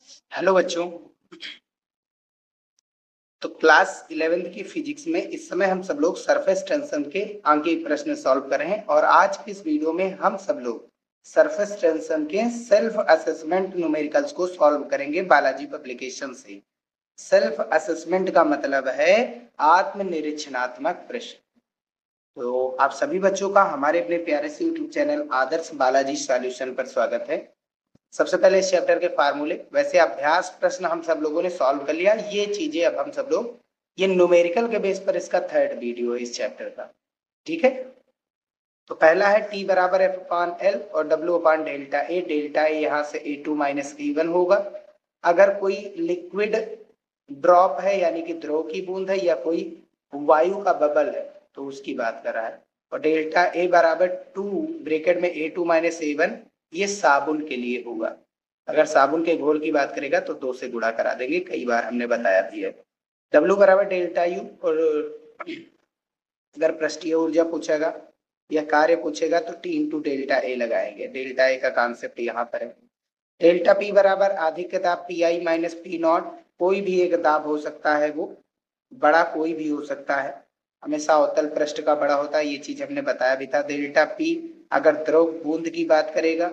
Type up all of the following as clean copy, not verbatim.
Hello बच्चों। तो class 11वीं की फिजिक्स में इस समय हम सब लोग सरफेस टेंशन के आंकीय प्रश्न सॉल्व कर रहे हैं और आज की इस वीडियो में हम सब लोग सरफेस टेंशन के सेल्फ असेसमेंट न्यूमेरिकल्स को सॉल्व करेंगे बालाजी पब्लिकेशन से। सेल्फ असेसमेंट का मतलब है आत्मनिरीक्षणात्मक प्रश्न। तो आप सभी बच्चों का हमारे अपने प्यारे से यूट्यूब चैनल आदर्श बालाजी सॉल्यूशन पर स्वागत है। सबसे पहले इस चैप्टर के फार्मूले, वैसे अभ्यास प्रश्न हम सब लोगों ने सॉल्व कर लिया। ये चीजें अब हम सब लोग, ये न्यूमेरिकल के बेस पर इसका थर्ड वीडियो है इस चैप्टर का। ठीक है, तो पहला है टी बराबर एफ अपान एल और W upon delta A. Delta A यहाँ से ए टू माइनस ए वन होगा। अगर कोई लिक्विड ड्रॉप है यानी कि द्रव की बूंद है या कोई वायु का बबल है तो उसकी बात कर रहा है। और डेल्टा ए बराबर टू ब्रेकेट में ए टू माइनस ए वन, ये साबुन के लिए होगा। अगर साबुन के घोल की बात करेगा तो दो से गुणा करा देंगे, कई बार हमने बताया भी है। डब्ल्यू बराबर डेल्टा यू, और अगर पृष्ठीय ऊर्जा पूछेगा या कार्य पूछेगा तो टी इंटू डेल्टा ए लगाएंगे। डेल्टा ए का कॉन्सेप्ट यहाँ पर है। डेल्टा पी बराबर आधिक्य दाब P I minus P not. कोई भी एक दाब हो सकता है, वो बड़ा कोई भी हो सकता है, हमेशा अवतल पृष्ठ का बड़ा होता है, ये चीज हमने बताया भी था। डेल्टा पी अगर द्रव बूंद की बात करेगा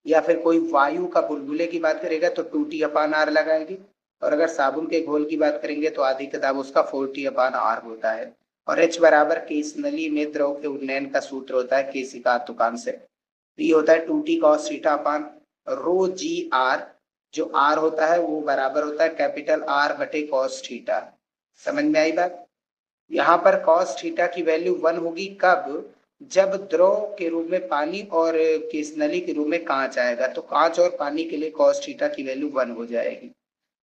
या फिर कोई वायु का बुलबुले की बात करेगा तो 2t अपान आर लगाएंगे। और अगर साबुन के घोल की बात करेंगे तो आधिक्य दाब उसका 4t अपान आर होता है। और H बराबर केस नली में द्रव के उन्नयन का सूत्र होता है केशिका तुकान से। ये होता है 2t कॉस थीटा अपान रो जी आर। जो आर होता है वो बराबर होता है कैपिटल आर बटे कॉस थीटा। समझ में आई बात? यहाँ पर कॉस थीटा की वैल्यू 1 होगी कब? जब द्रव के रूप में पानी और केसनली के रूप में कांच आएगा, तो कांच और पानी के लिए कॉस थीटा की वैल्यू 1 हो जाएगी।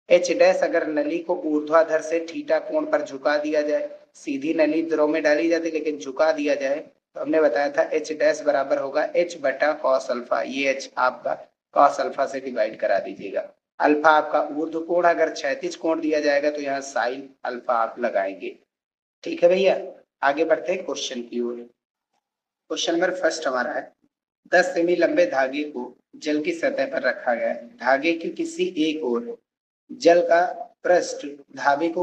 एच डैश अगर नली को ऊर्ध्वाधर से थीटा कोण पर झुका दिया जाए, सीधी नली द्रव में डाली जाती लेकिन झुका दिया जाए, तो हमने बताया था एच डैश बराबर होगा एच बटा कॉस अल्फा। ये एच आपका कॉस अल्फा से डिवाइड करा दीजिएगा। अल्फा आपका ऊर्ध्व कोण, अगर क्षैतिज कोण दिया जाएगा तो यहाँ साइन अल्फा आप लगाएंगे। ठीक है भैया, आगे बढ़ते हैं क्वेश्चन की ओर। क्वेश्चन नंबर फर्स्ट हमारा है, 10 सेमी लंबे धागे को जल की सतह पर रखा गया है। धागे की किसी एक ओर जल का पृष्ठ धागे को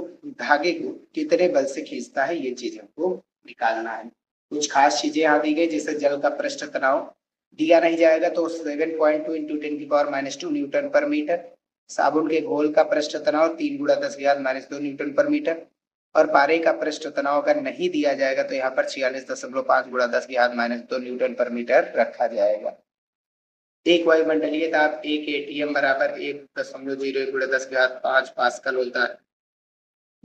कितने बल से खींचता है, ये चीज हमको निकालना है। कुछ खास चीजें यहाँ दी गई, जैसे जल का पृष्ठ तनाव दिया नहीं जाएगा तो 7.2 इंटू 10⁻² न्यूटन पर मीटर। साबुन के घोल का पृष्ठ तनाव 3 गुणा 10⁻² न्यूटन पर मीटर। और पारे का पृष्ठ तनाव अगर नहीं दिया जाएगा तो यहाँ पर 46.5 गुणा 10⁻² न्यूटन पर मीटर रखा जाएगा। एक वायुमंडलीय दाब 1 एटीएम बराबर 1.01 गुणा 10⁵ पास्कल होता है।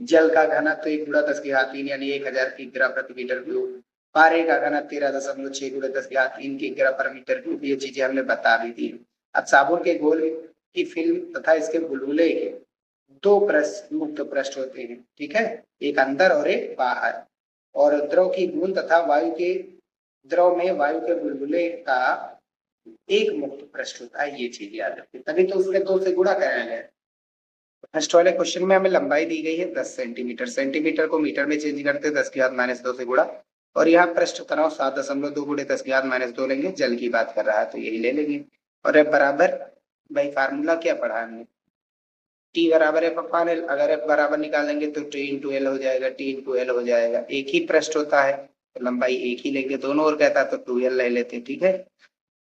जल का घनत्व 1 गुणा 10⁻³ यानी 1000 किग्रा प्रति मीटर क्यूब। पारे का घनत्व 13.6 गुणा 10⁻³ किग्रा पर मीटर क्यूब। ये चीजें हमने बता भी दी। अब साबुन के घोल की फिल्म तथा इसके बुलबुले के दो पृष्ठ मुक्त पृष्ठ होते हैं, ठीक है, एक अंदर और एक बाहर। और द्रव की बूंद तथा द्रव में वायु के बुलबुले का एक मुक्त पृष्ठ होता है। ये चीज याद रखिए, तभी तो उसके दो से गुणा कराया गया। फर्स्ट वाले क्वेश्चन में हमें लंबाई दी गई है 10 सेंटीमीटर। सेंटीमीटर को मीटर में चेंज करते 10⁻² से गुणा। और यहाँ पृष्ठ तनाव 7.2 गुणे 10⁻² लेंगे, जल की बात कर रहा है तो यही ले लेंगे। और अब बराबर, भाई फार्मूला क्या पढ़ा हमने, टी बराबर एफ अपान एल। अगर एफ बराबर निकालेंगे तो टी इंटू एल हो जाएगा, टी इंटू एल हो जाएगा। एक ही पृष्ठ होता है तो लंबाई एक ही लेंगे, दोनों ओर कहता तो 2l ले लेते, ठीक है।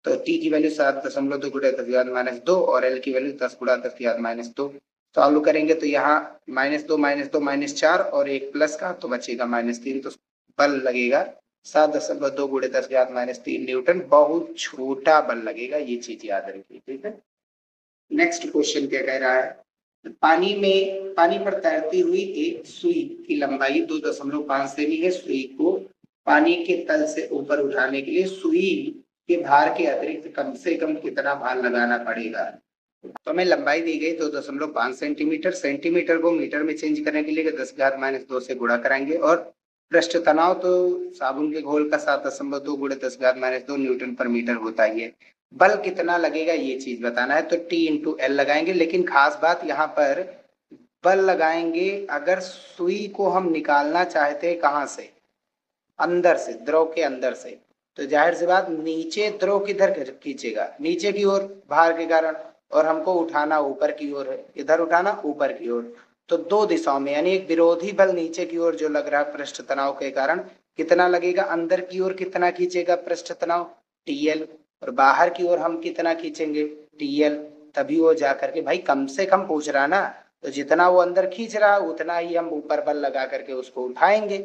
तो टी की वैल्यू 7.2 गुणा 10⁻² और एल की वैल्यू 10 गुणा 10⁻²। सॉल्व करेंगे तो यहाँ -2 -2 -4 और एक प्लस का तो बचेगा -3। तो बल लगेगा 7.2 गुणे 10⁻³ न्यूटन। बहुत छोटा बल लगेगा, ये चीज याद रखिए, ठीक है। नेक्स्ट क्वेश्चन क्या कह रहा है, पानी पर तैरती हुई एक सुई की लंबाई 2.5 सेमी है। सुई को पानी के तल से ऊपर उठाने के लिए सुई के भार के अतिरिक्त कम से कम कितना भार लगाना पड़ेगा? तो हमें लंबाई दी गई 2.5 सेंटीमीटर। सेंटीमीटर को मीटर में चेंज करने के लिए 10⁻² से गुणा कराएंगे। और पृष्ठ तनाव तो साबुन के घोल का 7.2 गुणे 10⁻² न्यूटन पर मीटर होता ही है। बल कितना लगेगा ये चीज बताना है, तो टी इंटू एल लगाएंगे। लेकिन खास बात यहाँ पर बल लगाएंगे अगर सुई को हम निकालना चाहते हैं कहाँ से, अंदर से, द्रव के अंदर से, तो जाहिर सी बात नीचे द्रव किधर खींचेगा, नीचे की ओर भार के कारण। और हमको उठाना ऊपर की ओर है, इधर उठाना ऊपर की ओर, तो दो दिशाओं में, यानी एक विरोधी बल नीचे की ओर जो लग रहा है पृष्ठ तनाव के कारण, कितना लगेगा, अंदर की ओर कितना खींचेगा पृष्ठ तनाव, टीएल, और बाहर की ओर हम कितना खींचेंगे, टीएल। तभी वो जा करके भाई कम से कम पूछ रहा ना, तो जितना वो अंदर खींच रहा उतना ही हम ऊपर बल लगा करके उसको उठाएंगे।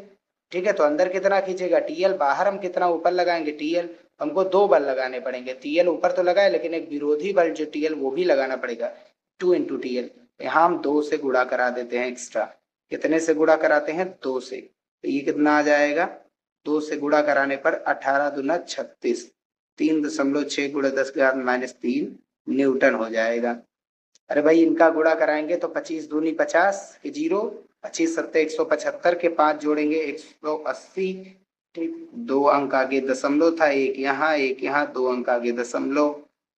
ठीक है, तो अंदर कितना खींचेगा टीएल, बाहर हम कितना ऊपर लगाएंगे टीएल। हमको दो बल लगाने पड़ेंगे, टीएल ऊपर तो लगाए लेकिन एक विरोधी बल जो टीएल वो भी लगाना पड़ेगा, 2 × टीएल। यहाँ हम 2 से गुणा करा देते हैं एक्स्ट्रा। कितने से गुणा कराते हैं, 2 से, तो ये कितना आ जाएगा, 2 से गुणा कराने पर 18 दूना 36, 3.6 × 10⁻³ न्यूटन हो जाएगा। अरे भाई इनका गुणा कराएंगे तो 25 दूनी 50 के 0, 25 सत्ते 175 के 5 जोड़ेंगे 180। ठीक, 2 अंक आगे दशमलव था, एक यहाँ 2 अंक आगे दशमलव,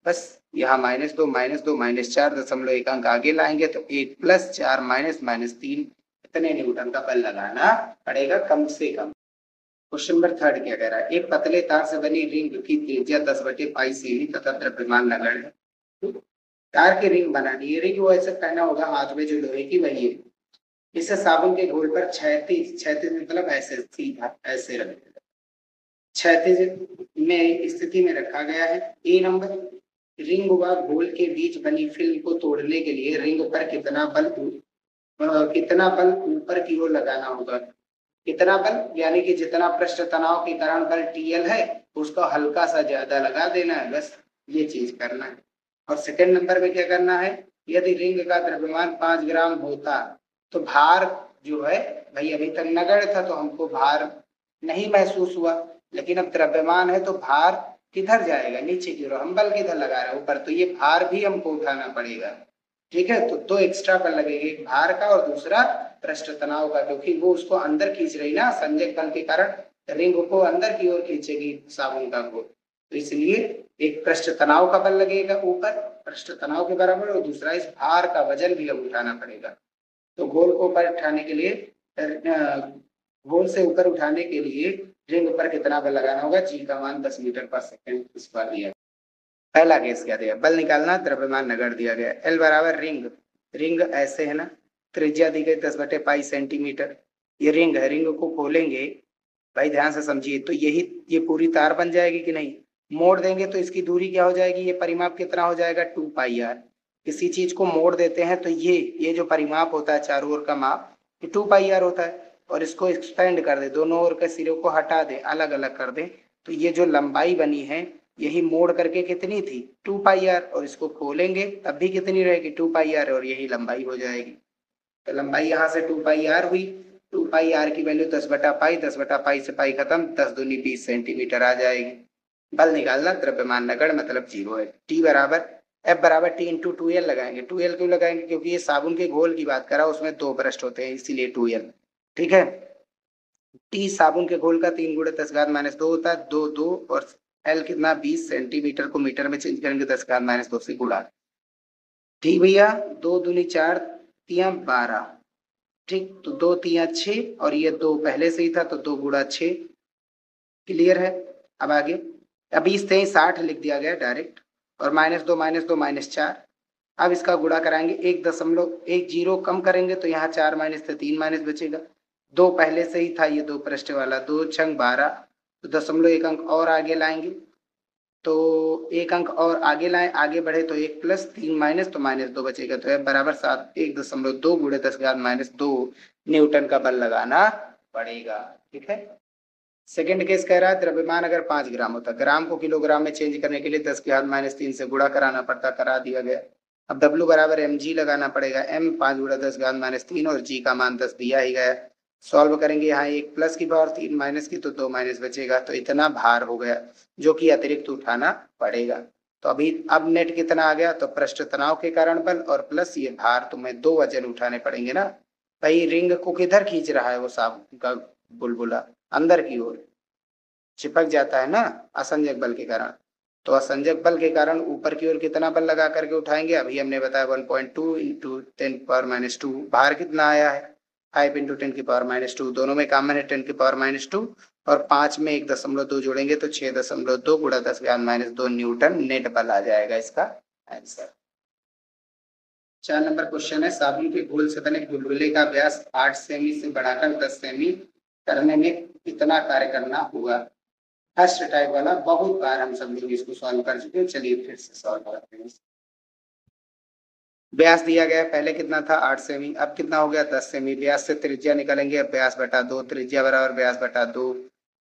बस यहाँ -2 -4 अंक आगे लाएंगे तो 1 + 4 -3, इतने न्यूटन का बल लगाना पड़ेगा कम से कम। क्वेश्चन नंबर 3 क्या कह रहा है, एक पतले तार से बनी रिंग की त्रिज्या 10/π सेमी तथा द्रव्यमान नगण्य है। तार की रिंग बनानी है, रिंग वो ऐसे पहना होगा हाथ में जो लोहे की वही है। इसे साबुन के घोल पर क्षैतिज मतलब ऐसे सीधा ऐसे रख क्षैतिज में स्थिति में रखा गया है। ए नंबर, रिंग व घोल के बीच बनी फिल्म को तोड़ने के लिए रिंग पर कितना बल ऊपर की ओर लगाना होगा। कितना बल, यानी कि जितना पृष्ठ तनाव के कारण बल टीएल है उसको हल्का सा ज्यादा लगा देना है, बस ये चीज करना है। और सेकंड नंबर में क्या करना है, यदि रिंग का द्रव्यमान 5 ग्राम होता तो भार जो है, भाई अभी तक नगण्य था तो हमको भार नहीं महसूस हुआ, लेकिन अब द्रव्यमान है तो भार किधर जाएगा, नीचे की ओर, हम बल किधर लगा रहे हैं ऊपर, तो ये भार भी हमको उठाना पड़ेगा। ठीक है, तो 2 एक्स्ट्रा बल लगेंगे, एक भार का और दूसरा पृष्ठ तनाव का, क्योंकि वो उसको अंदर खींच रही ना, संजक बल के कारण रिंग को अंदर की ओर खींचेगी साबुन का घोल, तो इसलिए एक पृष्ठ तनाव का बल लगेगा ऊपर पृष्ठ तनाव के बराबर, और दूसरा इस भार का वजन भी अब उठाना पड़ेगा। तो घोल को ऊपर उठाने के लिए, घोल से ऊपर उठाने के लिए रिंग पर कितना बल लगाना होगा, जी का मान 10 मीटर/सेकंड इस बार दिया। पहला केस क्या दिया, बल निकालना, द्रव्यमान नगण्य दिया गया, एल बराबर रिंग ऐसे है ना, त्रिज्या दी गई 10/π सेंटीमीटर, ये रिंग है, रिंग को खोलेंगे, भाई ध्यान से समझिए, तो ये पूरी तार बन जाएगी कि नहीं, मोड़ देंगे तो इसकी दूरी क्या हो जाएगी, ये परिमाप कितना हो जाएगा, 2πr। किसी चीज को मोड़ देते हैं तो ये जो परिमाप होता है चारों ओर का माप, ये 2πr होता है, और इसको एक्सपेंड कर दे, दोनों ओर के सिरों को हटा दे, अलग अलग कर दे, तो ये जो लंबाई बनी है यही मोड़ करके कितनी थी, 2πr, और इसको खोलेंगे तब भी कितनी रहेगी, 2πr, और यही लंबाई हो जाएगी। तो लंबाई यहाँ से 2πr हुई, 2πr की वैल्यू 10/π, 10/π से पाई खत्म, 10 दूनी 20 सेंटीमीटर आ जाएगी। बल निकालना, द्रव्यमान नगण्य मतलब 0 है। टी बराबर F बराबर T × 2L लगाएंगे, 2L क्यों लगाएंगे, क्योंकि ये साबुन के घोल की बात करा, उसमें 2 पृष्ठ होते हैं इसीलिए 2L। ठीक है, टी साबुन के घोल का 3 × 10⁻² होता है, 2 2, और L कितना 20 सेंटीमीटर को मीटर में चेंज करेंगे 10⁻² से गुणा। ठीक भैया, 2 दूनी 4 3 12, ठीक, तो 2 3 6, और ये 2 पहले से ही था तो 2 × 6, क्लियर है। अब आगे, अब 20 से 60 लिख दिया गया डायरेक्ट, और -2 -4, अब इसका गुणा कराएंगे, 1 जीरो कम करेंगे तो यहाँ 4 - 3 माइनस बचेगा, 2 पहले से ही था, ये 2 पृष्ठ वाला, 2 छंग 12, तो 0.1 अंक और आगे लाएंगे, तो 1 अंक और आगे लाएं, आगे बढ़े तो 1 + 3 माइनस तो -2 बचेगा, तो F बराबर 1.2 × 10⁻² न्यूटन का बल लगाना पड़ेगा। ठीक है, सेकंड केस कह रहा है द्रव्यमान अगर 5 ग्राम होता, ग्राम को किलोग्राम में चेंज करने के लिए 10⁻³ से गुणा कराना पड़ता, करा दिया गया। अब W बराबर mg लगाना पड़ेगा, m 5 × 10⁻³ और g का मान 10 दिया ही गया। सॉल्व करेंगे, यहाँ 1 + की पावर 3 माइनस की तो 2 माइनस बचेगा, तो इतना भार हो गया जो कि अतिरिक्त उठाना पड़ेगा। तो अभी अब नेट कितना आ गया, तो पृष्ठ तनाव के कारण बल और प्लस ये भार, तुम्हें 2 वजन उठाने पड़ेंगे ना भाई। रिंग को किधर खींच रहा है वो साबुन का बुलबुला, अंदर की ओर चिपक जाता है ना असंजक बल के कारण, तो असंजक बल के कारण ऊपर की ओर कितना बल लगा करके उठाएंगे, अभी हमने बताया 1.2 × 10⁻²। भार कितना आया है, 5 × 10⁻², दोनों में कॉमन है 10⁻², और 5 में 1.2 जोड़ेंगे तो 6.2 × 10⁻² न्यूटन नेट बल आ जाएगा इसका आंसर। 4 नंबर क्वेश्चन है, साबुन के घोल से बने बुलबुले का व्यास 8 सेमी से बढ़ाकर 10 सेमी करने में कितना कार्य करना होगा। फर्स्ट टाइप वाला बहुत बार हम सब लोग इसको सॉल्व कर चुके हैं, चलिए फिर से सॉल्व करते हैं। व्यास दिया गया है, पहले कितना था 8 सेमी, अब कितना हो गया 10 सेमी। व्यास से त्रिज्या निकालेंगे, अब व्यास बटा 2, त्रिज्या बराबर व्यास बटा 2।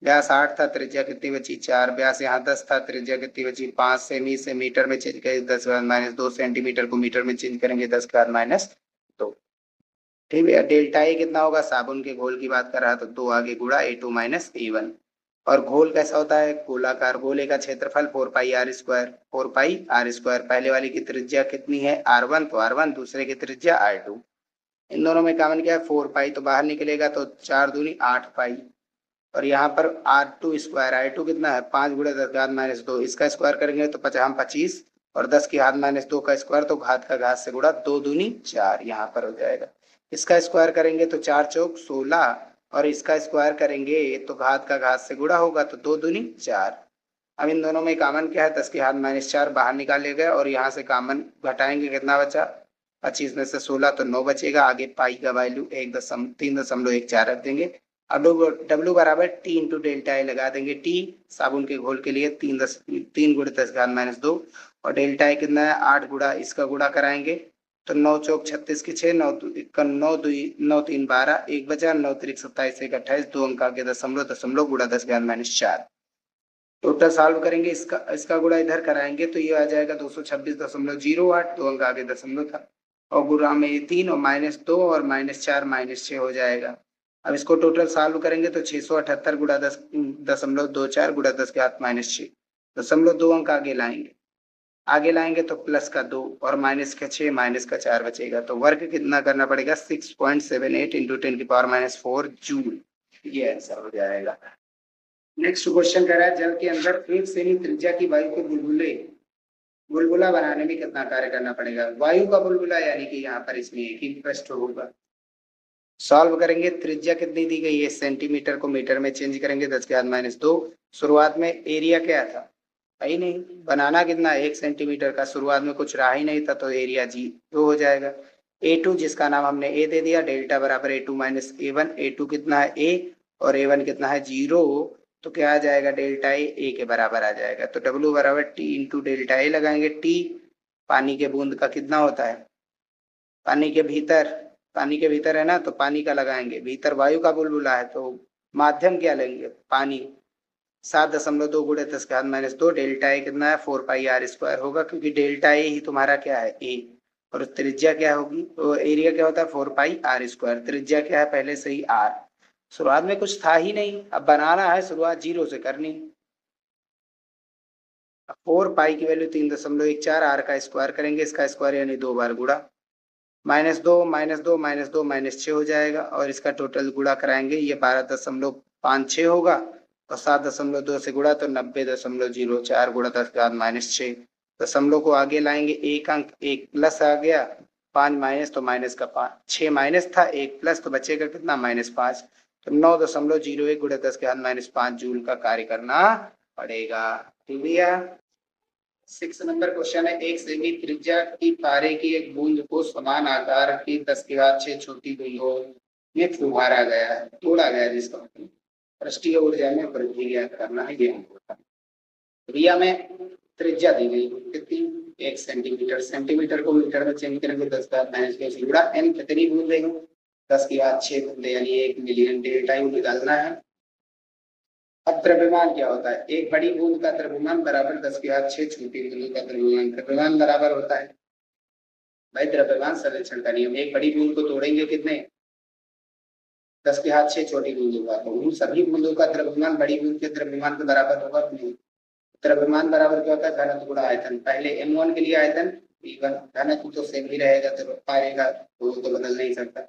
व्यास 8 था, त्रिज्या कितनी बची 4। व्यास यहाँ 10 था, त्रिज्या कितनी बची 5 सेमी। से मीटर में चेंज करेंगे 10 के बाद -2 सेंटीमीटर को मीटर में चेंज करेंगे 10 के बाद -2। ठीक है, डेल्टा ए कितना होगा, साबुन के घोल की बात कर रहा तो 2 आगे गुणा A2 - A1। और घोल कैसा होता है, गोलाकार। गोले का क्षेत्रफल 4 pi R square, 4 pi R square. पहले वाली की त्रिज्या कितनी है R1, तो R1, दूसरे की त्रिज्या R2। इन दोनों में कॉमन क्या है 4 पाई, तो बाहर निकलेगा तो 4 दूनी 8 पाई। और यहाँ पर R2 स्क्वायर, R2 कितना है 5 गुणा 10 घात -2, इसका स्क्वायर करेंगे तो 25 और 10 की घात -2 का स्क्वायर, तो घात का घात से गुणा 2 दूनी 4 यहाँ पर हो जाएगा। इसका स्क्वायर करेंगे तो 4 चौक 16 और इसका स्क्वायर करेंगे तो घात का घात से गुणा होगा तो 2 दूनी 4। अब इन दोनों में कॉमन क्या है 10 की घात -4 बाहर निकाले गए और यहाँ से कॉमन घटाएंगे कितना बचा 25 में से 16 तो 9 बचेगा। आगे पाई का वैल्यू 3.14 रख देंगे। अब W बराबर T इंटू डेल्टा ए लगा देंगे। T साबुन के घोल के लिए 3 गुणा 10 घात -2 और डेल्टा ए कितना है 8 गुणा इसका गुणा कराएंगे तो 9 चौक 36 की 6, 9 9 9 3 12, 1 बचा, 9 3 27, 1 28, 2 अंक आगे दशमलव, दशमलव गुणा 10 घात -4। टोटल सॉल्व करेंगे, इसका गुणा इधर कराएंगे तो ये आ जाएगा 226.08, 2 अंक आगे दशमलव था और गुणा में 3 और -2 और -4 -6 हो जाएगा। अब इसको टोटल सॉल्व करेंगे तो 678 गुणा 10.24 गुणा 10 के घात -6, दशमलव 2 अंक आगे लाएंगे तो प्लस का 2 और माइनस का 6 माइनस का 4 बचेगा। तो वर्क कितना करना पड़ेगा 6.78 इंटू 10⁻⁴ जूल, ये आंसर हो जाएगा। नेक्स्ट क्वेश्चन कह रहा है, जल के अंदर 1 सेमी त्रिज्या की वायु को बुलबुला बनाने में कितना कार्य करना पड़ेगा। वायु का बुलबुला यानी कि यहाँ पर इसमें एक ही प्रश्न होगा। सॉल्व करेंगे, त्रिज्या कितनी दी गई है सेंटीमीटर को मीटर में चेंज करेंगे 10 के घात -2। शुरुआत में एरिया क्या था ही नहीं, बनाना कितना 1 सेंटीमीटर का, शुरुआत में कुछ रहा ही नहीं था तो एरिया जीरो हो जाएगा। A2 जिसका नाम हमने A दे दिया, डेल्टा बराबर A2 - A1। A2 कितना है A और A1 कितना है 0, तो क्या आ जाएगा डेल्टा ए के बराबर आ जाएगा। तो W बराबर T इंटू डेल्टा ए लगाएंगे। T पानी के बूंद का कितना होता है, पानी के भीतर है ना, तो पानी का लगाएंगे। भीतर वायु का बुलबुला है तो माध्यम क्या लेंगे पानी। 7.2 गुणे 10 के घात -2, डेल्टा ए कितना है 4 पाई आर स्क्वायर होगा, क्योंकि डेल्टा ए ही तुम्हारा क्या है ए और त्रिज्या क्या होगी, तो एरिया क्या होता है 4 पाई आर स्क्वायर, त्रिज्या क्या है पहले से ही आर। शुरुआत में कुछ था ही नहीं, अब बनाना है, शुरुआत 0 से करनी। 4 पाई की वैल्यू 3.14, आर का स्क्वायर करेंगे, इसका स्क्वायर यानी 2 बार गुणा, -2 -2 -2 -6 हो जाएगा और इसका टोटल गुणा कराएंगे, ये 12.56 होगा और 7.2 से गुणा तो 90.04 गुणा 10 के घात -6। दशमलव को आगे लाएंगे, एक अंक एक प्लस आ गया, 5 माइनस तो माइनस का 5, 6 माइनस था, एक प्लस तो बचेगा कितना -5, तो 9.01 गुणा 10 के घात -5 जूल का कार्य करना पड़ेगा। ठीक है, 6 नंबर क्वेश्चन है, एक सेमी त्रिज्या की पारे की एक बूंद को समान आकार की 10 की घात 6 छोटी बूंदों में फुहारा गया है, तोड़ा गया, जिसका पृष्ठीय ऊर्जा में वृद्धि ज्ञात करना है। ये क्रिया में त्रिज्या दी गई कितनी 1 सेंटीमीटर, सेंटीमीटर को मीटर में चेंज करेंगे 10 का -6 गुणा n कितनी बूंदे हैं 10 की घात 6 बूंदे यानी 1 मिलियन, डेल्टा यू निकालना है। अब द्रव्यमान क्या होता है, एक बड़ी बूंद का द्रव्यमान बराबर 10 की घात 6 छोटी बूंद का द्रव्यमान। द्रव्यमान बराबर होता है भाई द्रव्यमान संरक्षण का नियम, एक बड़ी बूंद को तोड़ेंगे कितने 10 की घात 6 छोटी बूंदों का, तो उन सभी बूंदों का द्रव्यमान बड़ी बूंद के द्रव्यमान के बराबर होगा नहीं। द्रव्यमान बराबर क्या होता है घनत्व गुणा आयतन। पहले m1 के लिए आयतन v1, घनत्व तो सेम ही रहेगा, तो पारे का तो बदल नहीं सकता।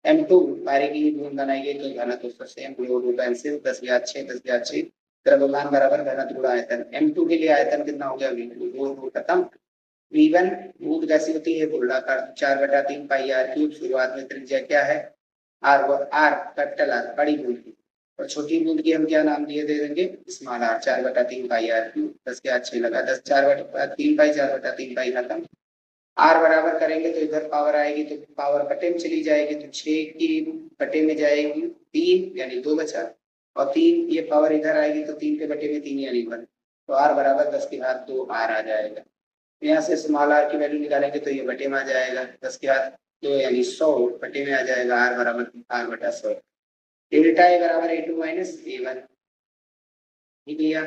m2 पारे की बूंद बनाएंगे तो घनत्व तो सेम होगा, 10 की घात 6 10 की घात 6, द्रव्यमान बराबर घनत्व गुणा आयतन। m2 के लिए आयतन कितना हो गया v2, वो खत्म। v1 बूंद कैसी होती है गोलाकार, 4/3 पाई आर क्यूब। शुरुआत में त्रिज्या क्या है आर, आर कैपिटल आर बड़ी बूंद की, और छोटी बूंद की हम क्या नाम दिए दे देंगे small R, 4/3 pi R cube. 10 के 6 लगा 10, 4/3 पाई 4/3 पाई खत्म। आर बराबर करेंगे तो इधर पावर आएगी तो पावर बटे में चली जाएगी, तो 6 की बटे में जाएगी 3 यानी 2 बचा, और 3 ये पावर इधर आएगी तो 3 के बटे में 3 यानी 1, तो आर बराबर 10 की घात 2 आर आ जाएगा। यहाँ से स्मॉल आर की वैल्यू निकालेंगे तो ये बटे में आ जाएगा, 10 की घात 2 यानी 100 बटे में आ जाएगा, आर बराबर आर बटा 100। डेल्टा ए बराबर A2 माइनस A1, ठीक लिया,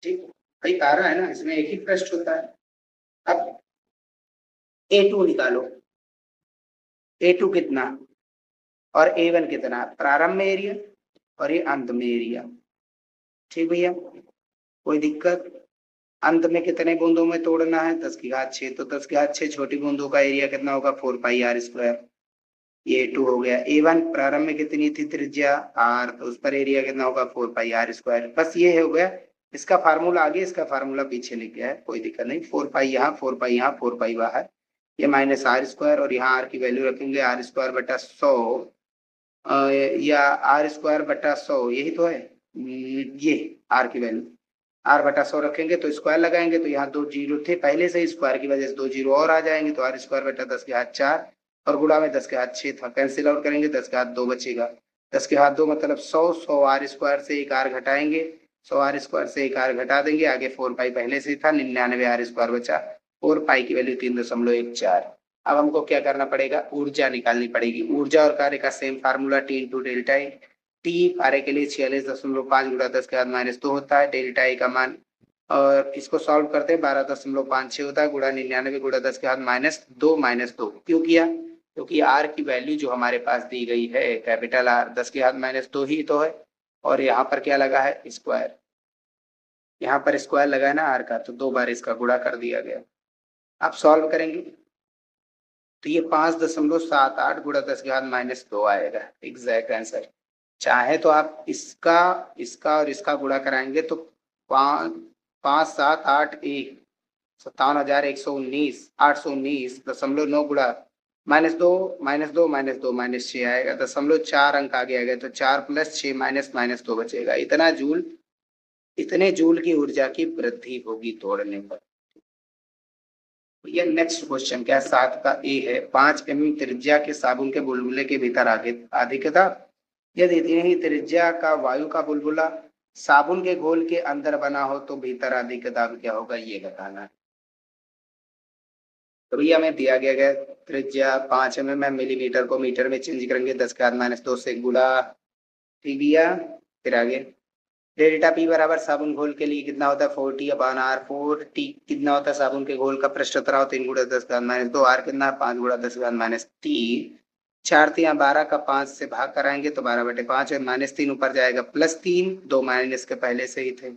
ठीक भाई आ रहा है ना, इसमें एक ही पृष्ठ होता है। अब A2 निकालो, A2 कितना और A1 कितना, प्रारंभ में एरिया और ये अंत में एरिया, ठीक भैया, कोई दिक्कत। अंत में कितने बूंदों में तोड़ना है, 10 की घात 6, तो 10 की घात 6 छोटी बूंदों का एरिया कितना होगा, 4 पाई आर स्क्वायर, ये 2 हो गया। A1 प्रारंभ में कितनी थी त्रिज्या आर, तो उस पर एरिया कितना होगा 4 पाई आर स्क्वायर, बस ये हो गया। इसका फार्मूला आगे, इसका फार्मूला पीछे लिख गया है, कोई दिक्कत नहीं, 4 पाई यहाँ 4 पाई यहाँ 4 पाई बाहर, ये माइनस आर स्क्वायर, और यहाँ आर की वैल्यू रखेंगे आर स्क्वायर बटा 100 या आर स्क्वायर बटा 100, यही तो है, ये आर की वैल्यू आर बटा 100 रखेंगे तो स्क्वायर लगाएंगे तो यहाँ 2 जीरो थे पहले से, स्क्वायर की वजह से 2 जीरो और आ जाएंगे, तो आर स्क्वायर बटा 10 के हाथ 4 और गुणा में 10 के हाथ 6 था, कैंसिल आउट करेंगे 10 के हाथ 2 बचेगा, 10 के हाथ 2 मतलब 100 आर स्क्वायर से एक आर घटाएंगे, 100 आर स्क्वायर से एक आर घटा देंगे, आगे 4 पाई पहले से था, 99 आर स्क्वायर बचा, 4 पाई की वैल्यू 3.14। अब हमको क्या करना पड़ेगा, ऊर्जा निकालनी पड़ेगी, ऊर्जा और कार्य का same formula T into delta A, T कार्य के लिए 46.5 गुणा 10 के हाथ -2 होता है, डेल्टा ए का मान, और इसको सॉल्व करते हैं 12.56 होता है, गुणा 99 गुणा 10 के हाथ -2 क्यों किया, क्योंकि आर की वैल्यू जो हमारे पास दी गई है कैपिटल आर 10 के हाथ -2 ही तो है, और यहाँ पर क्या लगा है स्क्वायर, यहाँ पर स्क्वायर लगा है ना आर का, तो 2 बार इसका गुणा कर दिया गया। अब सॉल्व करेंगे तो ये 5.78 गुणा 10 के हाथ -2 आएगा एग्जैक्ट आंसर। चाहे तो आप इसका इसका और इसका गुणा कराएंगे तो 5,781 57,119 819.9 गुणा -2 -6 आएगा, 0.4 अंक आगे आएगा, तो 4 + 6 -2 बचेगा, इतने जूल की ऊर्जा की वृद्धि होगी तोड़ने पर। ये नेक्स्ट क्वेश्चन क्या है, 7 का ए है, 5 mm त्रिज्या के साबुन के बुलबुले के भीतर आगे अधिकता, यदि इतनी त्रिज्या का वायु का बुलबुला साबुन के घोल के अंदर बना हो तो भीतर अधिक दाब क्या होगा, ये बताना है। तो भैया हमें दिया गया त्रिज्या 5 mm है, मिलीमीटर को मीटर में चेंज करेंगे 10 के हाथ -2 से गुणा, ठीक भैया, फिर आगे डेल्टा पी बराबर साबुन घोल के लिए कितना होता है 40/r, 4t कितना होता है साबुन के घोल का पृष्ठ तनाव 3 गुणा 10 का -2, आर कितना है 5 गुणा 10 का -3, 4 3 12 का 5 से भाग कराएंगे तो 12/5 और -3 ऊपर जाएगा +3, 2 माइनस के पहले से ही थे।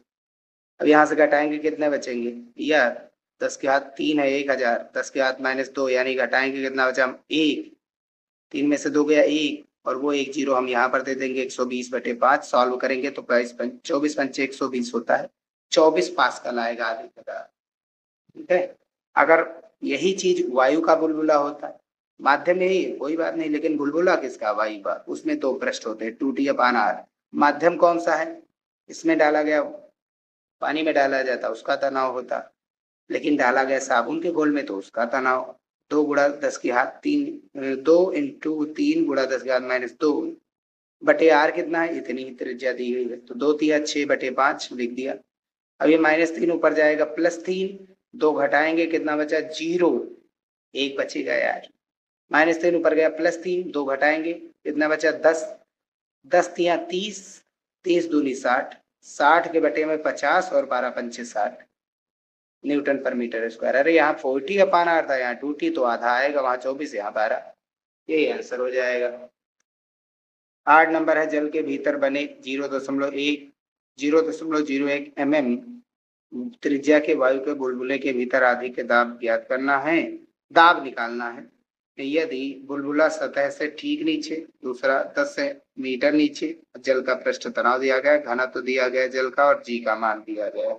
अब यहाँ से घटाएंगे कितने बचेंगे यार, 10 के हाथ 3 है 1000, 10 के हाथ -2 यानी घटाएंगे कितना बचा 1, 3 में से 2 गया 1, और वो 1 जीरो हम यहाँ पर दे देंगे 120/5, सॉल्व करेंगे तो 24 पंचे 120 होता है, 24 पास्कल आएगा अधिकता, ठीक है। अगर यही चीज वायु का बुलबुला होता है, माध्यम यही है कोई बात नहीं, लेकिन बुलबुला किसका, वायु का, उसमें 2 पृष्ठ होते हैं 2T/r, माध्यम कौन सा है, इसमें डाला गया पानी में डाला जाता उसका तनाव होता, लेकिन डाला गया साबुन के घोल में तो उसका तनाव 2 गुणा 10 की हाथ 3, 2 × 3 गुणा 10 की हाथ -2 बटे आर कितना है, इतनी ही त्रिज्या दी गई है, तो 2 × 6/5 लिख दिया। अब ये -3 ऊपर जाएगा +3, 2 घटाएंगे कितना बचा 0, 1 बचेगा यार, -3 ऊपर गया +3, 2 घटाएंगे कितना बचा 10, 10 × 30, 30 दूनी 60, 60 के बटे में 50 और 12 पंचे 60 न्यूटन पर मीटर स्क्वायर। अरे यहाँ 40/r था, यहाँ 2t तो आधा आएगा, वहां 24 यहाँ 12, यही आंसर हो जाएगा। 8 नंबर है, जल के भीतर बने 0.01 mm त्रिज्या के वायु के बुलबुले के भीतर आदि के दाब ज्ञात करना है, दाब निकालना है, यदि बुलबुला सतह से ठीक नीचे, दूसरा 10 मीटर नीचे, जल का पृष्ठ तनाव दिया गया, घनत्व दिया गया जल का, और जी का मान दिया गया।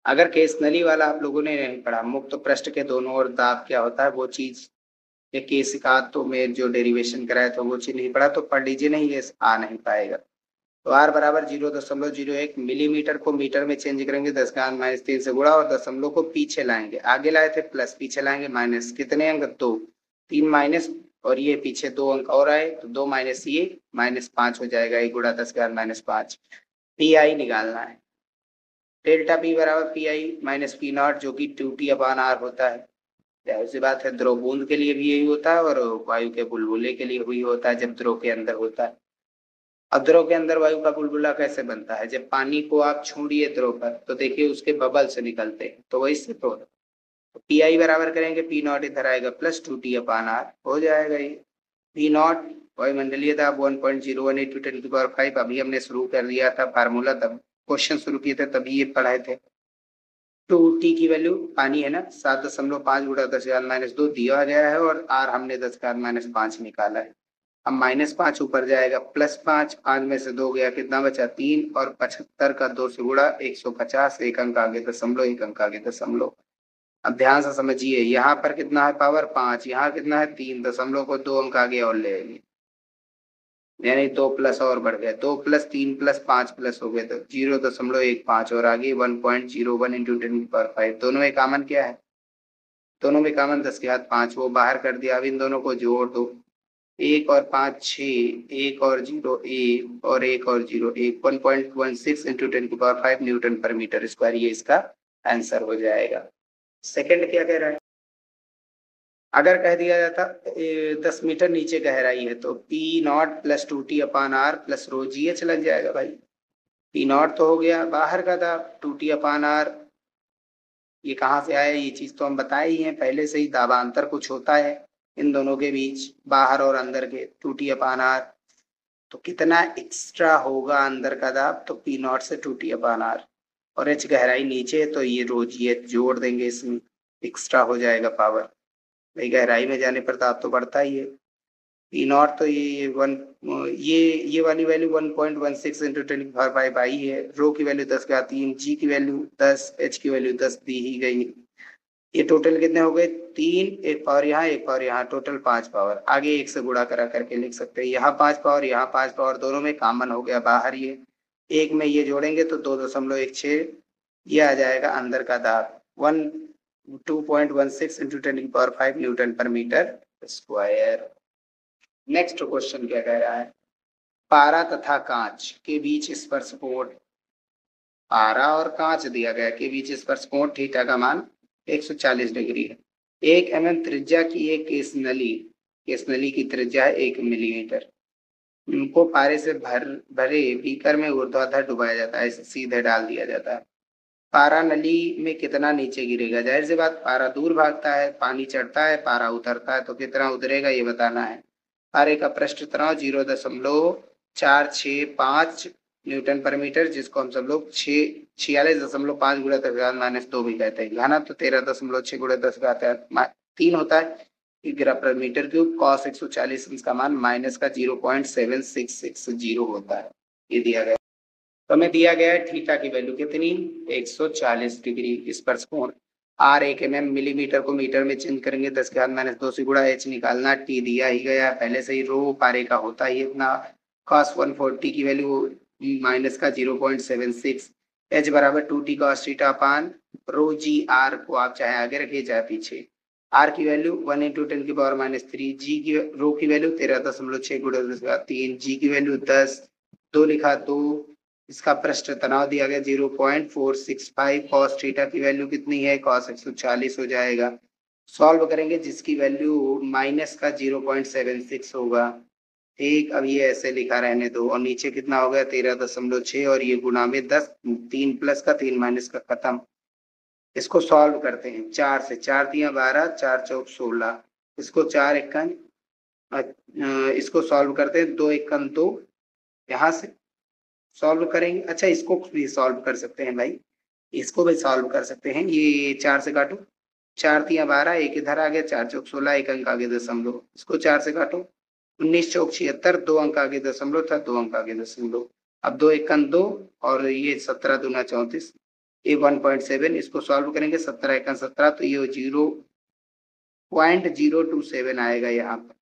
अगर केस नली वाला आप लोगों ने नहीं पढ़ा, मुक्त पृष्ठ के दोनों ओर दाब क्या होता है वो चीज, ये केस का तो में जो डेरिवेशन कराया था वो चीज नहीं पढ़ा तो पढ़ लीजिए, नहीं ये आ नहीं पाएगा। तो आर बराबर 0.01 मिलीमीटर को मीटर में चेंज करेंगे 10⁻³ से गुणा और दशमलव को पीछे लाएंगे। आगे लाए थे प्लस, पीछे लाएंगे माइनस। कितने अंक? 2। 3 माइनस और ये पीछे 2 अंक और आए तो 2 माइनस ये -5 हो जाएगा। 1 गुणा 10⁻5। पी आई निकालना है। डेल्टा पी बराबर P I minus P not, जो कि 2T/R होता है। जाहिर सी बात है, ध्रुव बूंद के लिए भी यही होता है और वायु के बुलबुले के लिए भी होता है जब ध्रुव के अंदर होता है। अब ध्रुव के अंदर वायु का बुलबुला कैसे बनता है? जब पानी को आप छोड़िए ध्रुव पर तो देखिए उसके बबल्स निकलते हैं, तो वही से तो पी आई बराबर करेंगे पी नॉट इधर आएगा प्लस 2T/R हो जाएगा। ये पी नॉट वायुमंडलीय दाब 1.018 × 10⁵। अभी हमने शुरू कर दिया था फार्मूला, तब क्वेश्चन शुरू किए थे तभी ये पढ़ाए थे। 2T की वैल्यू पानी है ना 7.5 × 10⁻² दिया गया है और R हमने 10⁻5 निकाला है। अब -5 ऊपर जाएगा +5, 5 में से 2 गया कितना बचा? 3 और 75 का 2 से गुणा 150। एक अंक आगे दशमलव, एक अंक आगे दशमलव। अब ध्यान से समझिए, यहाँ पर कितना है? पावर 5। यहाँ कितना है? 3। दशमलव को 2 अंक आगे और ले आइए, यानी 2 प्लस और बढ़ गया। 2 + 3 + 5 प्लस हो गए तो 0.15 और आगे 1.01 × 10⁵। दोनों में कॉमन क्या है? दोनों में कॉमन 10⁵, वो बाहर कर दिया। अब इन दोनों को जोड़ दो। 1 और 5 6, 1 और 0 1 और 1 और 0 1, 1.16 × 10⁵ न्यूटन पर मीटर स्क्वायर। ये इसका आंसर हो जाएगा। सेकंड क्या कह रहा है? अगर कह दिया जाता 10 मीटर नीचे गहराई है तो P not plus 2T/R plus row ji H लग जाएगा भाई। पी नॉट तो हो गया बाहर का था, 2T/R ये कहाँ से आया? ये चीज तो हम बताए ही हैं पहले से ही, दाबांतर कुछ होता है इन दोनों के बीच, बाहर और अंदर के 2T/R। तो कितना एक्स्ट्रा होगा अंदर का दाब? तो पी नॉट से 2T/R और एच गहराई नीचे है तो ये रो जी एच जोड़ देंगे, इसमें एक्स्ट्रा हो जाएगा पावर। भाई गहराई में जाने पर दाब तो बढ़ता ही है। पी नॉट तो ये वन, ये वाली वैल्यू 1.16 × 10⁵ आई है। रो की वैल्यू 10⁻3, जी की वैल्यू 10, एच की वैल्यू 10 दी ही गई। ये टोटल कितने हो गए? 3, एक पावर यहाँ, एक पावर यहाँ, टोटल 5 पावर। आगे 1 से गुणा करा करके लिख सकते हैं। यहाँ 5 पावर, यहाँ 5 पावर, दोनों में कॉमन हो गया बाहर। ये एक में ये जोड़ेंगे तो 2.16 ये आ जाएगा अंदर का दाब 2.16 × 10⁵ न्यूटन पर मीटर स्क्वायर। नेक्स्ट क्वेश्चन क्या कह रहा है? पारा तथा कांच के बीच स्पर्श कोण, पारा और कांच दिया गया के बीच स्पर्श कोण थीटा का मान 140 डिग्री है। 1 mm त्रिज्या की एक केस नली की त्रिज्या है 1 मिलीमीटर। उनको पारे से भरे बीकर में ऊर्ध्वाधर डुबाया जाता है, इसे सीधे डाल दिया जाता है। पारा नली में कितना नीचे गिरेगा? जाहिर सी बात, पारा दूर भागता है, पानी चढ़ता है, पारा उतरता है, तो कितना उतरेगा ये बताना है। पारे का पृष्ठ तनाव 0.465 न्यूटन पर मीटर, जिसको हम सब लोग 46.5 × 10⁻² भी कहते हैं। घनत्व तो 13.6 × 10⁻³ होता है ग्राम पर मीटर क्यूब। कॉस 140 इसका मान माइनस का 0.7660 होता है। ये दिया गया, तो हमें दिया गया है थीटा की वैल्यू कितनी? 140 डिग्री स्पर्श कोण। R 1 mm मिलीमीटर को मीटर में चेंज करेंगे 10⁻² से गुणा। H निकालना, T दिया ही गया पहले से ही, रो पारे का होता ही इतना। cos 140 की वैल्यू माइनस का 0.76, H बराबर 2T cos थीटा अपान रो जी। R को आप चाहे आगे रखिए चाहे पीछे। R की वैल्यू 1 × 10⁻³ जी की रो की वैल्यू 13.6 × 10⁻³ जी की वैल्यू 10, 2 लिखा 2। इसका पृष्ठ तनाव दिया गया 0.465। cos थीटा की वैल्यू कितनी है? cos 140 हो जाएगा। सॉल्व करेंगे जिसकी वैल्यू माइनस का 0.76 होगा। ठीक, अब ये ऐसे लिखा रहने दो और नीचे कितना हो गया? 13.6 और ये गुणा में 10, 3 प्लस का 3 माइनस का खत्म। इसको सॉल्व करते हैं। 4 से 4 दिया 12, 4 चौक 16, इसको 4 एकन, इसको सॉल्व करते हैं। 2 एकन 2, यहाँ से सॉल्व करेंगे। अच्छा, इसको भी सॉल्व कर सकते हैं भाई, इसको भी सॉल्व कर सकते हैं। ये 4 से काटो, 4 तिया 12, एक इधर आ गया, 4 चौक 16, एक अंक आगे दशमलव, इसको 4 से काटो, 19 चौक 76, 2 अंक आगे दशमलव था, 2 अंक आगे दशमलव। अब 2 एकन 2 और ये 17 दूना 34, ये 1.7, इसको सॉल्व करेंगे। 17 एकन 17, तो ये 0.027 आएगा यहाँ पर।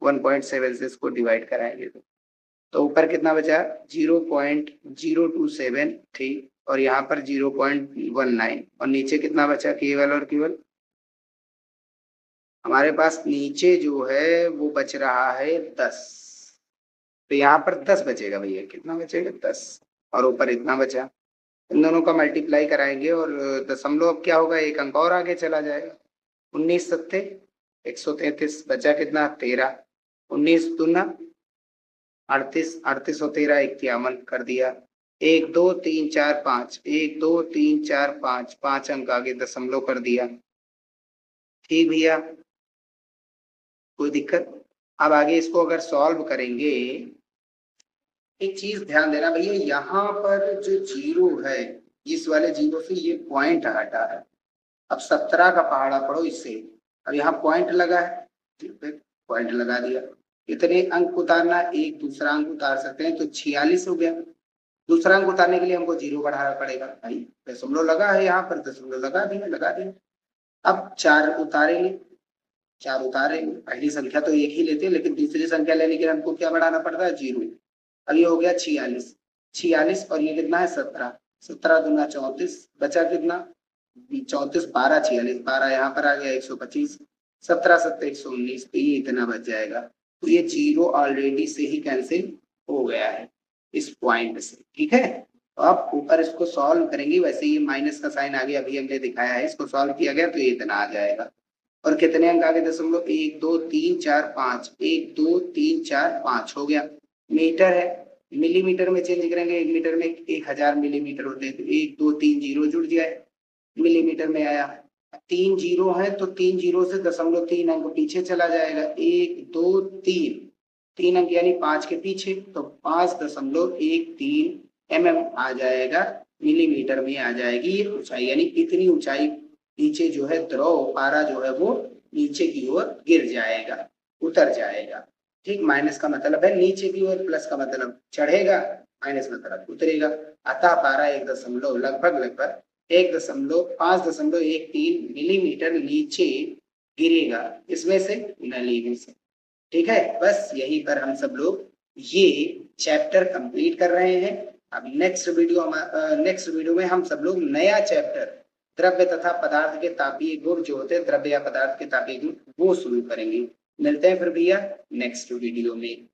1.7 से इसको डिवाइड कराएंगे तो तो ऊपर कितना बचा 0.027 थी और यहाँ पर 0.19 और नीचे कितना बचा केवल और केवल हमारे पास नीचे जो है वो बच रहा है 10। तो यहाँ पर 10 बचेगा भैया, कितना बचेगा 10 और ऊपर इतना बचा। इन दोनों का मल्टीप्लाई कराएंगे और दशमलव अब क्या होगा, एक अंक और आगे चला जाएगा। 19 सत्ते 133 बचा कितना 13, 19 दूना 38, 38 और 13 51 कर दिया। 1 2 3 4 5, 1 2 3 4 5, 5 अंक आगे दशमलव कर दिया। ठीक भैया, कोई दिक्कत। अब आगे इसको अगर सॉल्व करेंगे, एक चीज ध्यान देना भैया, यहाँ पर जो जीरो है इस वाले जीरो से ये पॉइंट हटा है। अब 17 का पहाड़ा पढ़ो इससे। अब यहाँ पॉइंट लगा है, पॉइंट लगा दिया। इतने अंक उतारना, एक दूसरा अंक उतार सकते हैं तो 46 हो गया। दूसरा अंक उतारने के लिए हमको जीरो बढ़ाना पड़ेगा भाई, दशमलव लगा है यहाँ पर, दशमलव लगा दिया। अब 4 उतारेंगे, 4 उतारेंगे, पहली संख्या तो एक ही लेते हैं लेकिन दूसरी संख्या लेने के लिए हमको क्या बढ़ाना पड़ता है जीरो। अब ये हो गया 46, 46 और ये कितना है 17, 17 दूना 34 बचा कितना 34, 12 46, 12 यहाँ पर आ गया 125, 17 7 119, तो ये इतना बच जाएगा। तो ये जीरो ऑलरेडी से ही कैंसिल हो गया है इस पॉइंट से। ठीक है, तो आप ऊपर इसको सॉल्व करेंगे, वैसे ये माइनस का साइन आ गया, अभी हमने दिखाया है, इसको सॉल्व किया गया तो ये इतना आ जाएगा। और कितने अंक आगे दशमलव 1 2 3 4 5, 1 2 3 4 5 हो गया। मीटर है, मिलीमीटर में चेंज करेंगे, एक मीटर में 1000 मिलीमीटर होते हैं, तो 1 2 3 जीरो जुड़ जाए, मिलीमीटर में आया। 3 जीरो है तो 3 जीरो से दशमलव 3 अंक पीछे चला जाएगा, 1 2 3, 3 अंक यानी 5 के पीछे, तो 5.13 mm आ जाएगा, मिलीमीटर में आ जाएगी ये ऊंचाई। यानी इतनी ऊंचाई नीचे जो है द्रव पारा जो है वो नीचे की ओर गिर जाएगा, उतर जाएगा। ठीक, माइनस का मतलब है नीचे की ओर, प्लस का मतलब चढ़ेगा, माइनस मतलब उतरेगा। अतः पारा 1 लगभग 1.513 मिलीमीटर नीचे गिरेगा, इसमें से नली में से। ठीक है, बस यहीं पर हम सब लोग ये चैप्टर कंप्लीट कर रहे हैं। अब नेक्स्ट वीडियो में हम सब लोग नया चैप्टर द्रव्य तथा पदार्थ के तापीय गुण जो होते हैं, द्रव्य या पदार्थ के तापीय गुण, वो शुरू करेंगे। मिलते हैं फिर भैया नेक्स्ट वीडियो में।